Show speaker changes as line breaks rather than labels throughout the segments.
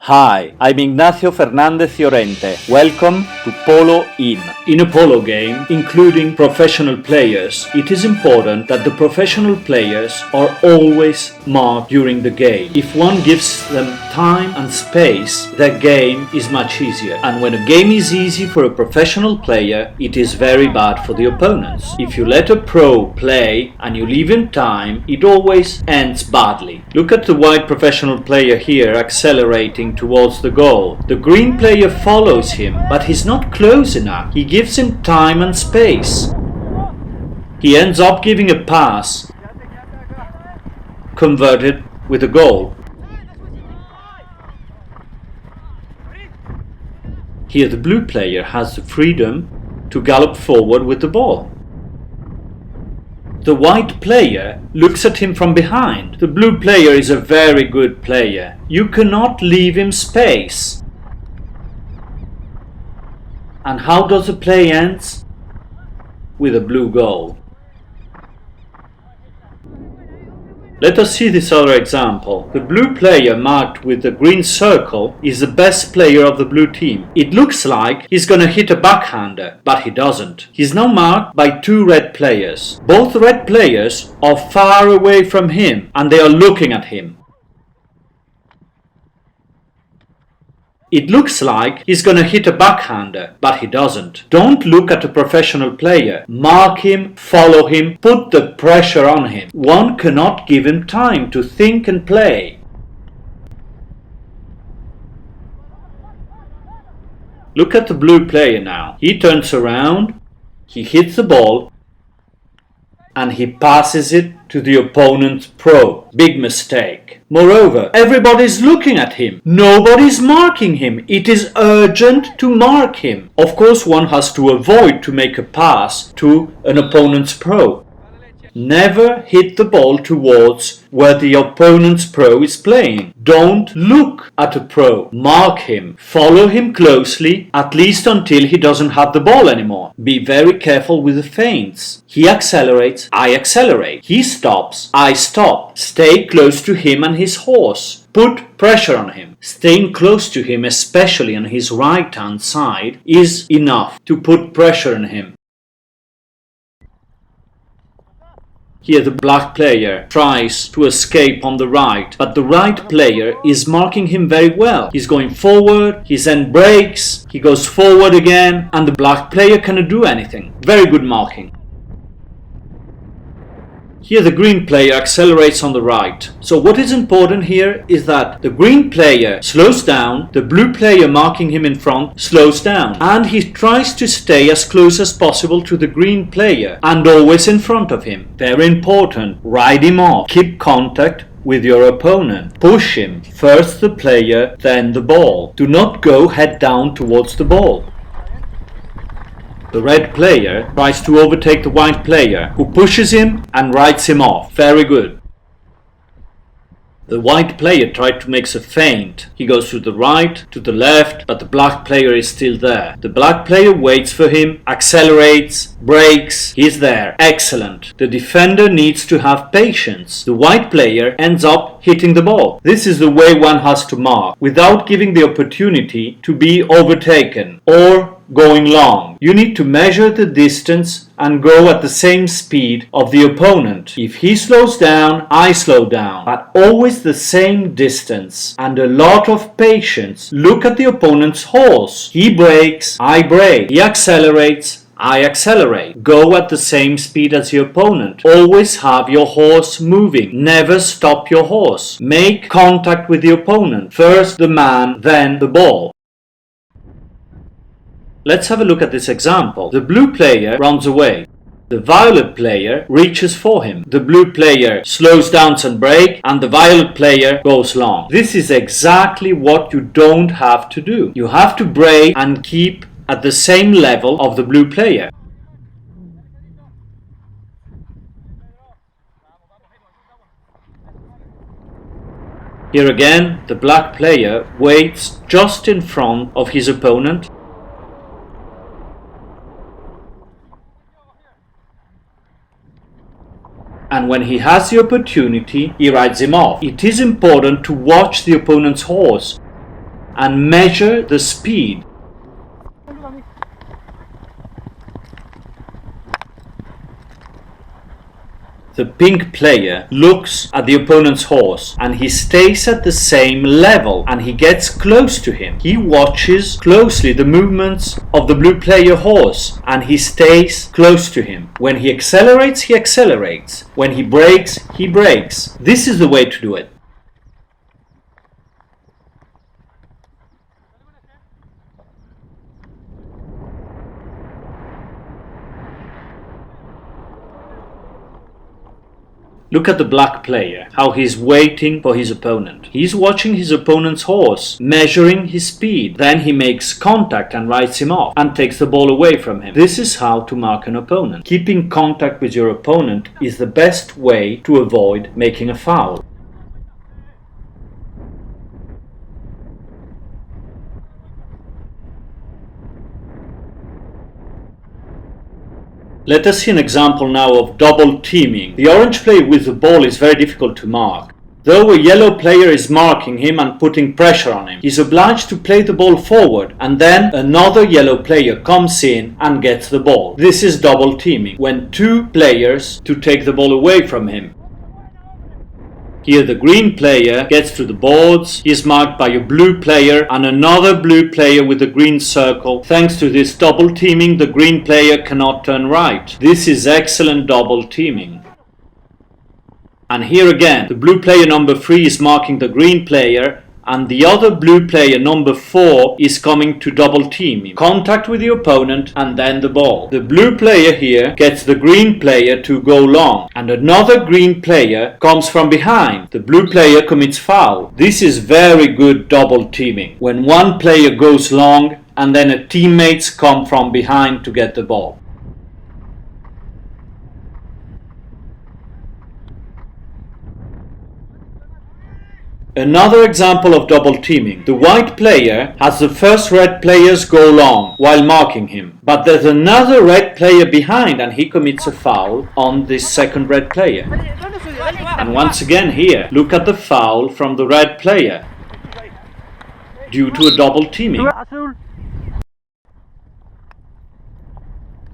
Hi, I'm Ignacio Fernandez Llorente. Welcome to Polo In.
In a polo game, including professional players, it is important that the professional players are always marked during the game. If one gives them time and space, their game is much easier. And when a game is easy for a professional player, it is very bad for the opponents. If you let a pro play and you leave him time, it always ends badly. Look at the white professional player here accelerating towards the goal. The green player follows him, but he's not close enough. He gives him time and space. He ends up giving a pass, converted with a goal. Here the blue player has the freedom to gallop forward with the ball. The white player looks at him from behind. The blue player is a very good player. You cannot leave him space. And how does the play end? With a blue goal. Let us see this other example. The blue player marked with the green circle is the best player of the blue team. It looks like he's gonna hit a backhander, but he doesn't. He's now marked by two red players. Both red players are far away from him and they are looking at him. It looks like he's gonna hit a backhander, but he doesn't. Don't look at a professional player. Mark him, follow him, put the pressure on him. One cannot give him time to think and play. Look at the blue player now. He turns around, he hits the ball, and he passes it to the opponent's pro. Big mistake. Moreover, everybody's looking at him. Nobody's marking him. It is urgent to mark him. Of course, one has to avoid to make a pass to an opponent's pro. Never hit the ball towards where the opponent's pro is playing. Don't look at a pro. Mark him. Follow him closely, at least until he doesn't have the ball anymore. Be very careful with the feints. He accelerates, I accelerate. He stops, I stop. Stay close to him and his horse. Put pressure on him. Staying close to him, especially on his right-hand side, is enough to put pressure on him. Here the black player tries to escape on the right, but the right player is marking him very well. He's going forward, he then breaks, he goes forward again, and the black player cannot do anything. Very good marking. Here the green player accelerates on the right. So what is important here is that the green player slows down, the blue player marking him in front slows down, and he tries to stay as close as possible to the green player and always in front of him. Very important. Ride him off. Keep contact with your opponent. Push him. First the player, then the ball. Do not go head down towards the ball. The red player tries to overtake the white player, who pushes him and rides him off. Very good. The white player tried to make a feint. He goes to the right, to the left, but the black player is still there. The black player waits for him, accelerates, brakes. He's there. Excellent. The defender needs to have patience. The white player ends up hitting the ball. This is the way one has to mark, without giving the opportunity to be overtaken or going long. You need to measure the distance and go at the same speed of the opponent. If he slows down, I slow down, but always the same distance and a lot of patience. Look at the opponent's horse. He brakes, I brake. He accelerates, I accelerate. Go at the same speed as your opponent. Always have your horse moving. Never stop your horse. Make contact with the opponent. First the man, then the ball. Let's have a look at this example. The blue player runs away. The violet player reaches for him. The blue player slows down and brakes, and the violet player goes long. This is exactly what you don't have to do. You have to brake and keep at the same level of the blue player. Here again, the black player waits just in front of his opponent. and when he has the opportunity, he rides him off. It is important to watch the opponent's horse. and measure the speed. The pink player looks at the opponent's horse and he stays at the same level and he gets close to him. He watches closely the movements of the blue player horse and he stays close to him. When he accelerates, he accelerates. When he brakes, he brakes. This is the way to do it. Look at the black player, how he's waiting for his opponent. He's watching his opponent's horse, measuring his speed. Then he makes contact and rides him off and takes the ball away from him. This is how to mark an opponent. Keeping contact with your opponent is the best way to avoid making a foul. Let us see an example now of double teaming. The orange player with the ball is very difficult to mark. Though a yellow player is marking him and putting pressure on him, he's obliged to play the ball forward and then another yellow player comes in and gets the ball. This is double teaming, when two players to take the ball away from him. Here the green player gets to the boards, he is marked by a blue player and another blue player with a green circle. Thanks to this double teaming, the green player cannot turn right. This is excellent double teaming. And here again, the blue player number 3 is marking the green player and the other blue player number 4 is coming to double team him. Contact with the opponent and then the ball. The blue player here gets the green player to go long and another green player comes from behind. The blue player commits foul. This is very good double teaming, when one player goes long and then a teammates come from behind to get the ball. Another example of double teaming. The white player has the first red players go long while marking him, but there's another red player behind and he commits a foul on this second red player. And once again here, look at the foul from the red player due to a double teaming.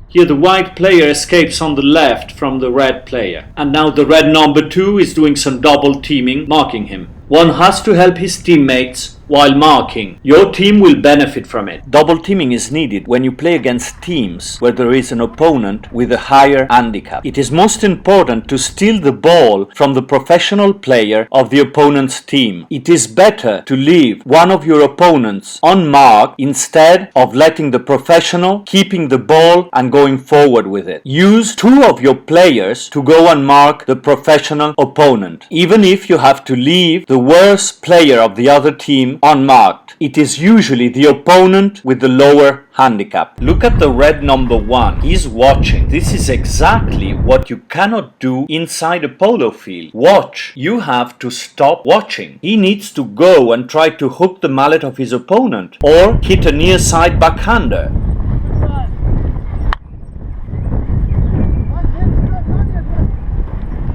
Here the white player escapes on the left from the red player. And now the red number 2 is doing some double teaming, marking him. One has to help his teammates while marking. Your team will benefit from it. Double teaming is needed when you play against teams where there is an opponent with a higher handicap. It is most important to steal the ball from the professional player of the opponent's team. It is better to leave one of your opponents unmarked instead of letting the professional keeping the ball and going forward with it. Use 2 of your players to go and mark the professional opponent, even if you have to leave the worst player of the other team unmarked. It is usually the opponent with the lower handicap. Look at the red number 1. He's watching. This is exactly what you cannot do inside a polo field. Watch. You have to stop watching. He needs to go and try to hook the mallet of his opponent or hit a near side backhander.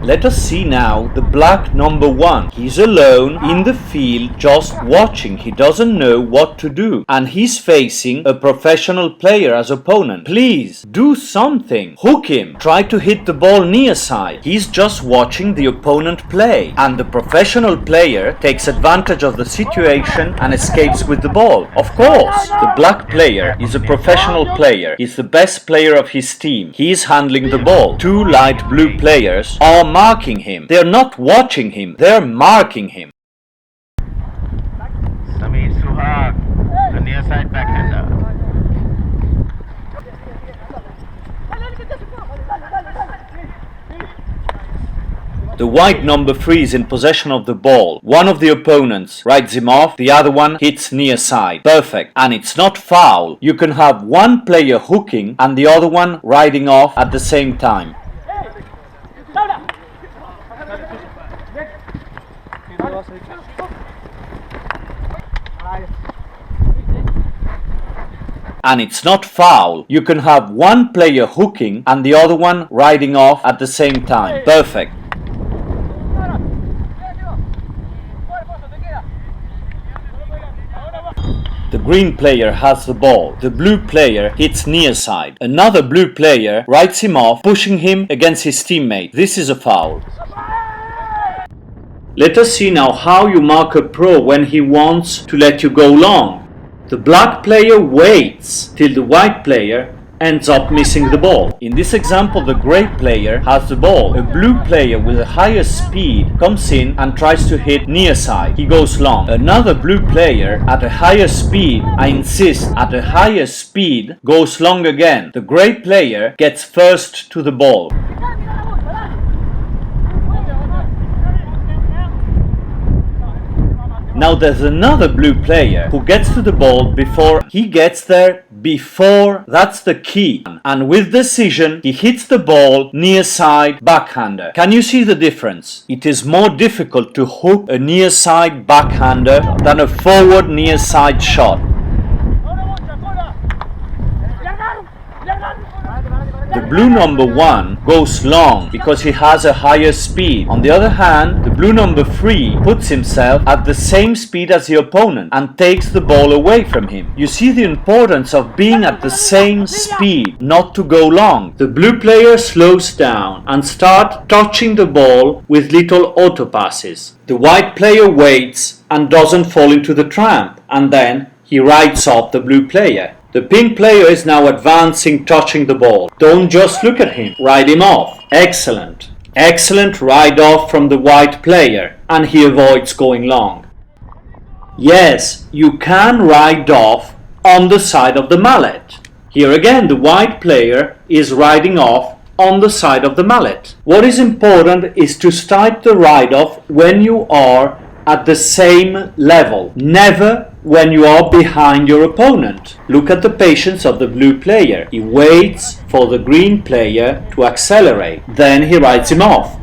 Let us see now the black number 1. He's alone in the field just watching. He doesn't know what to do. And he's facing a professional player as opponent. Please, do something. Hook him. Try to hit the ball near side. He's just watching the opponent play. And the professional player takes advantage of the situation and escapes with the ball. Of course, the black player is a professional player. He's the best player of his team. He's handling the ball. 2 light blue players are marking him. They're not watching him, they're marking him.
The near side backhander.
The white number 3 is in possession of the ball. One of the opponents rides him off, the other one hits near side. Perfect. And it's not foul. You can have one player hooking and the other one riding off at the same time. And it's not foul. You can have one player hooking and the other one riding off at the same time. Perfect.
green player has the ball. The blue player hits near side. Another blue player writes him off, pushing him against his teammate. This is a foul.
Let us see now how you mark a pro when he wants to let you go long. The black player waits till the white player ends up missing the ball.
In this example, the gray player has the ball. A blue player with a higher speed comes in and tries to hit near side. He goes long. Another blue player at a higher speed, I insist, at a higher speed, goes long again. The gray player gets first to the ball. Now there's another blue player who gets to the ball before he gets there. That's the key. And with decision, he hits the ball near side backhander. Can you see the difference? It is more difficult to hook a near side backhander than a forward near side shot. The blue number 1 goes long because he has a higher speed. On the other hand, the blue number 3 puts himself at the same speed as the opponent and takes the ball away from him. You see the importance of being at the same speed, not to go long.
The blue player slows down and starts touching the ball with little auto passes. The white player waits and doesn't fall into the trap, and then he writes off the blue player. The pink player is now advancing, touching the ball. Don't just look at him, ride him off. Excellent. Excellent ride off from the white player, and he avoids going long. Yes, you can ride off on the side of the mallet. Here again, the white player is riding off on the side of the mallet. What is important is to start the ride off when you are at the same level, never when you are behind your opponent. Look at the patience of the blue player. He waits for the green player to accelerate, then he rides him off.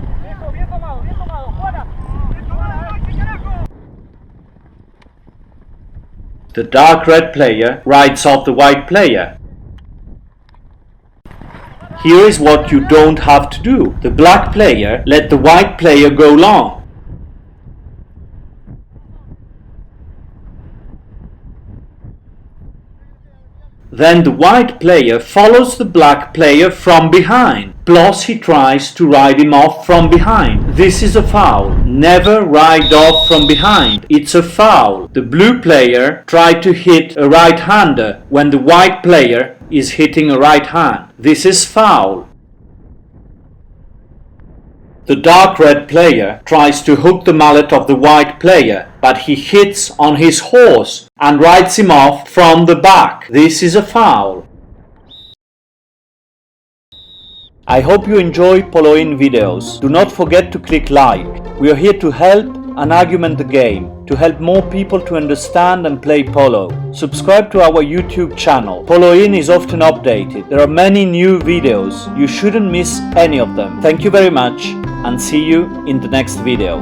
The dark red player rides off the white player. Here is what you don't have to do. The black player let the white player go long. Then the white player follows the black player from behind, plus he tries to ride him off from behind. This is a foul. Never ride off from behind. It's a foul. The blue player tried to hit a right-hander when the white player is hitting a right hand. This is foul. The dark red player tries to hook the mallet of the white player, but he hits on his horse and rides him off from the back. This is a foul.
I hope you enjoy Polo-In videos. Do not forget to click like. We are here to help and argument the game, to help more people to understand and play polo. Subscribe to our YouTube channel. Polo-In is often updated. There are many new videos. You shouldn't miss any of them. Thank you very much and see you in the next video.